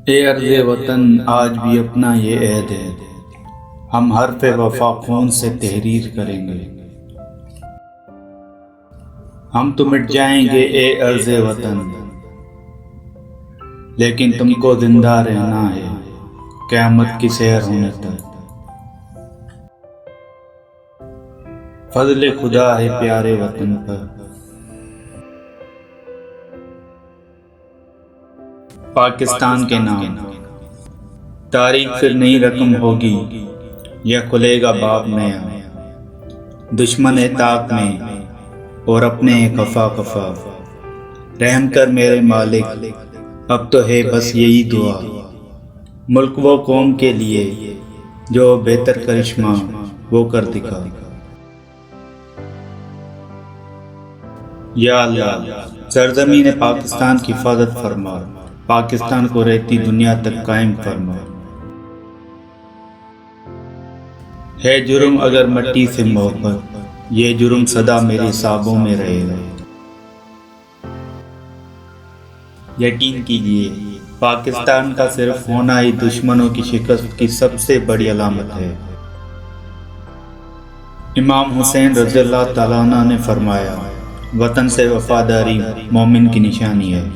اے ارض وطن آج بھی اپنا یہ عہد ہے، ہم حرف وفا خون سے تحریر کریں گے۔ ہم تو مٹ جائیں گے اے ارض وطن، لیکن تم کو زندہ رہنا ہے قیامت کی سحر ہونے تک۔ فضل خدا ہے پیارے وطن پر۔ پاکستان کے نام تاریخ پھر نئی رقم ہوگی، یہ کھلے گا باب نیا۔ دشمن ہے طاق میں اور اپنے ہیں کفا کفا، رحم کر میرے مالک اب تو ہے بس یہی دعا۔ ملک و قوم کے لیے جو بہتر کرشمہ وہ کر دکھا۔ یا اللہ سرزمین پاکستان کی حفاظت فرما، پاکستان کو رہتی دنیا تک قائم فرما۔ ہے جرم اگر مٹی سے محبت، یہ جرم سدا میرے حسابوں میں رہے گا۔ یقین کیجیے پاکستان کا صرف ہونا ہی دشمنوں کی شکست کی سب سے بڑی علامت ہے۔ امام حسین رضی اللہ تعالیٰ عنہ نے فرمایا، وطن سے وفاداری مومن کی نشانی ہے۔